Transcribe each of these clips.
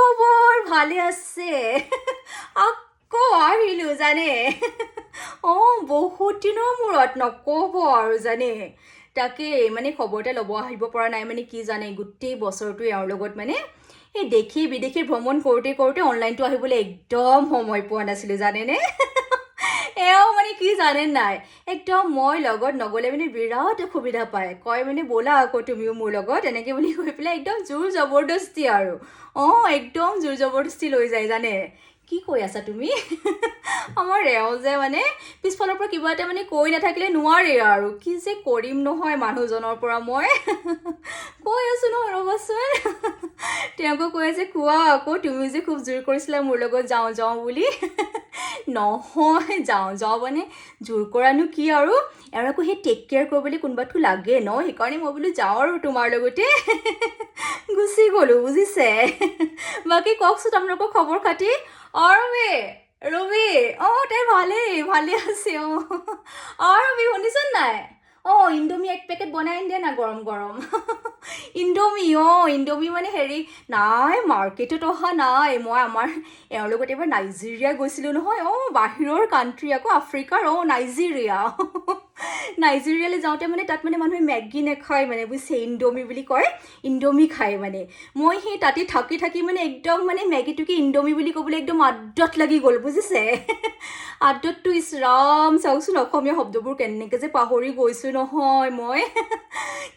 খবৰ ভালে আছে আকৌ আহিলো জানে বহুত দিনৰ মূৰত নক'ব আৰু জানে তাকে মানে খবৰ এটা ল'ব আহিব পৰা নাই মানে কি জানে গোটেই বছৰটো ইয়াৰ লগত মানে এই দেশী বিদেশী ভ্ৰমণ কৰোঁতে কৰোঁতে অনলাইনটো আহিবলৈ একদম সময় পোৱা নাছিলোঁ জানেনে এও মানে কি জানে নাই একদম মই লগত নগ'লে মানে বিৰাট অসুবিধা পায় কয় মানে ব'লা আকৌ তুমিও মোৰ লগত এনেকৈ বুলি কৈ পেলাই একদম জোৰ জবৰদস্তি আৰু একদম জোৰ জবৰদস্তি লৈ যায় জানে কি কৈ আছা তুমি আমাৰ এওঁ যে মানে পিছফালৰ পৰা কিবা এটা মানে কৈ নাথাকিলে নোৱাৰে আৰু কি যে কৰিম নহয় মানুহজনৰ পৰা মই কৈ আছোঁ নহয় ৰ'বচোন তেওঁকো কৈ আছে কোৱা আকৌ তুমি যে খুব জোৰ কৰিছিলা মোৰ লগত যাওঁ যাওঁ বুলি নহয় যাওঁ মানে জোৰ কৰানো কি আৰু এওঁ আকৌ সেই টেক কেয়াৰ কৰিবলৈ কোনোবাটো লাগে ন সেইকাৰণে মই বোলো যাওঁ আৰু তোমাৰ লগতে গুচি গ'লোঁ বুজিছে বাকী কওকচোন আপোনালোকৰ খবৰ খাতি ৰবি তাই ভালে আছে ৰবি শুনিছোন নাই ইণ্ডোমি এক পেকেট বনাই আনি দিয়া না গৰম গৰম ইণ্ডোমি মানে হেৰি নাই মাৰ্কেটত অহা নাই মই আমাৰ এওঁৰ লগত এবাৰ নাইজেৰিয়া গৈছিলোঁ নহয় বাহিৰৰ কাণ্ট্ৰি আকৌ আফ্ৰিকাৰ নাইজেৰিয়ালৈ যাওঁতে মানে তাত মানে মানুহে মেগী নাখায় মানে বুজিছে ইণ্ডোমি বুলি কয় ইণ্ডোমি খায় মানে মই সেই তাতে থাকি মানে একদম মানে মেগীটোকে ইণ্ডোমি বুলি ক'বলৈ একদম আদত লাগি গ'ল বুজিছে আদতটো ইছৰাম চাওকচোন অসমীয়া শব্দবোৰ কেনেকৈ যে পাহৰি গৈছোঁ নহয় মই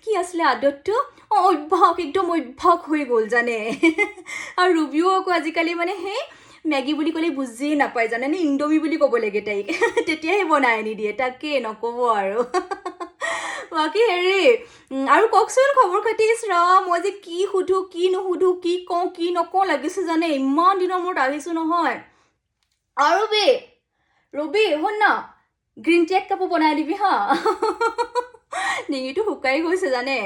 কি আছিলে আদতটো একদম অভ্যাস হৈ গ'ল জানে আৰু ৰুবিও আকৌ আজিকালি মানে সেই মেগী বুলি ক'লে বুজিয়ে নাপায় জানেনে ইণ্ডোমি বুলি ক'ব লাগে তাইক তেতিয়াহে বনাই আনি দিয়ে তাকে নক'ব আৰু বাকী হেৰি আৰু কওকচোন খবৰ খাতি মই যে কি সুধো কি নুসুধো কি কওঁ কি নকওঁ লাগিছে জানে ইমান দিনৰ মূৰত আহিছোঁ নহয় আৰু ৰবি শুন না গ্ৰীণ টি এক কাপো বনাই দিবি হা ডিঙিটো শুকাই গৈছে জানে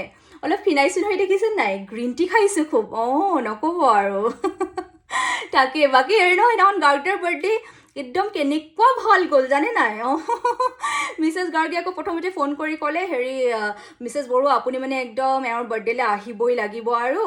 অলপ ফিনাইছিল হৈ দেখিছে নাই গ্ৰীণ টি খাইছোঁ খুব নক'ব আৰু তাকে বাকী হেৰি নহয় সেইদিনাখন গাৰ্গীৰ বাৰ্থডে একদম কেনেকুৱা ভাল গ'ল জানে নাই মিছেছ গাৰ্গী আকৌ প্ৰথমতে ফোন কৰি ক'লে হেৰি মিছেছ বৰুৱা আপুনি মানে একদম এওঁৰ বাৰ্থডেলৈ আহিবই লাগিব আৰু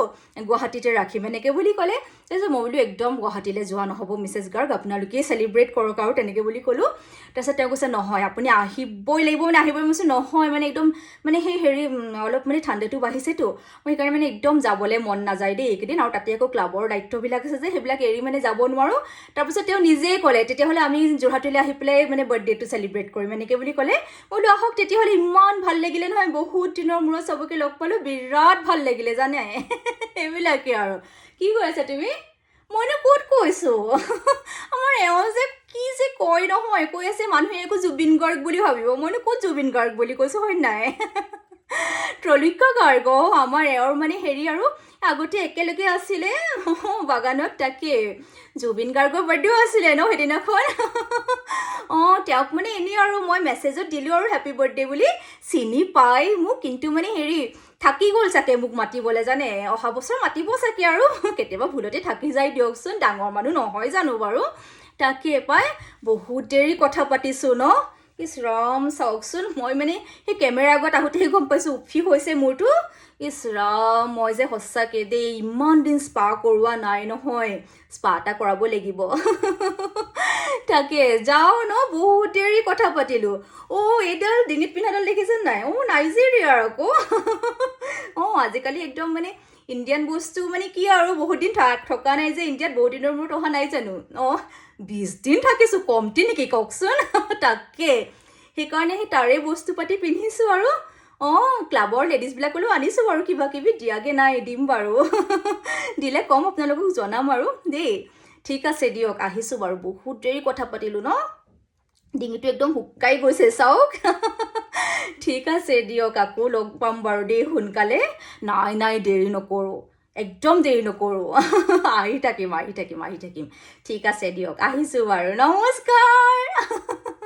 গুৱাহাটীতে ৰাখিম এনেকৈ বুলি ক'লে তাৰপিছত মই বোলো একদম গুৱাহাটীলৈ যোৱা নহ'ব মিছেছ গাৰ্গ আপোনালোকেই চেলিব্ৰেট কৰক আৰু তেনেকৈ বুলি ক'লোঁ তাৰপিছত তেওঁ কৈছে নহয় আপুনি আহিবই লাগিব মানে আহিবই কৈছোঁ নহয় মানে একদম মানে সেই হেৰি অলপ মানে ঠাণ্ডাটো বাঢ়িছেতো মই সেইকাৰণে মানে একদম যাবলৈ মন নাযায় দেই এইকেইদিন আৰু তাতে আকৌ ক্লাবৰ দায়িত্ববিলাক আছে যে সেইবিলাক এৰি মানে যাব নোৱাৰোঁ তাৰপিছত তেওঁ নিজেই ক'লে তেতিয়াহ'লে আমি যোৰহাটলৈ আহি পেলাই মানে বাৰ্থডেটো চেলিব্ৰেট কৰিম এনেকৈ বুলি ক'লে বোলো আহক তেতিয়াহ'লে ইমান ভাল লাগিলে নহয় বহুত দিনৰ মূৰত চবকে লগ পালোঁ বিৰাট ভাল লাগিলে জানে এইবিলাকে আৰু কি কৈ আছা তুমি মইনো ক'ত কৈছোঁ আমাৰ এওঁ যে কি যে কয় নহয় কৈ আছে মানুহে একো জুবিন গাৰ্গ বুলি ভাবিব মইনো ক'ত জুবিন গাৰ্গ বুলি কৈছোঁ হয় নাই ত্ৰৈলোক্য গাৰ্গ আমাৰ এওঁৰ মানে হেৰি আৰু আগতে একেলগে আছিলে বাগানত তাকে জুবিন গাৰ্গৰ বাৰ্থডেও আছিলে ন সেইদিনাখন তেওঁক মানে এনেই আৰু মই মেছেজত দিলোঁ আৰু হেপী বাৰ্থডে বুলি চিনি পাই মোক কিন্তু মানে হেৰি থাকি গ'ল চাগে মোক মাতিবলৈ জানে অহা বছৰ মাতিব চাগে আৰু কেতিয়াবা ভুলতে থাকি যায় দিয়কচোন ডাঙৰ মানুহ নহয় জানো বাৰু তাকে পাই বহুত দেৰি কথা পাতিছোঁ ন ইছৰাম চাওকচোন মই মানে সেই কেমেৰা আগত আহোঁতেহে গম পাইছোঁ উফি হৈছে মোৰতো ইছৰাম মই যে সঁচাকৈ দেই ইমান দিন স্পা কৰোৱা নাই নহয় স্পা এটা কৰাব লাগিব তাকে যাওঁ ন বহুত দেৰি কথা পাতিলোঁ এইডাল ডিঙিত পিন্ধাডাল দেখিছে নাই নাইজেৰিয়াৰ আকৌ আজিকালি একদম মানে ইণ্ডিয়ান বস্তু মানে কি আৰু বহুত দিন থকা নাই যে ইণ্ডিয়াত বহুত দিনৰ মূৰত অহা নাই জানো 20 দিন থাকিছোঁ কমটি নেকি কওকচোন তাকে সেইকাৰণে সেই তাৰে বস্তু পাতি পিন্ধিছোঁ আৰু ক্লাবৰ লেডিজবিলাকলৈও আনিছোঁ বাৰু কিবা কিবি দিয়াগৈ নাই দিম বাৰু দিলে কম আপোনালোকক জনাম আৰু দেই ঠিক আছে দিয়ক আহিছোঁ বাৰু বহুত দেৰি কথা পাতিলোঁ ন ডিঙিটো একদম শুকাই গৈছে চাওক ঠিক আছে দিয়ক আকৌ লগ পাম বাৰু দেই সোনকালে নাই দেৰি নকৰোঁ একদম দেৰি নকৰোঁ আহি থাকিম ঠিক আছে দিয়ক আহিছোঁ বাৰু নমস্কাৰ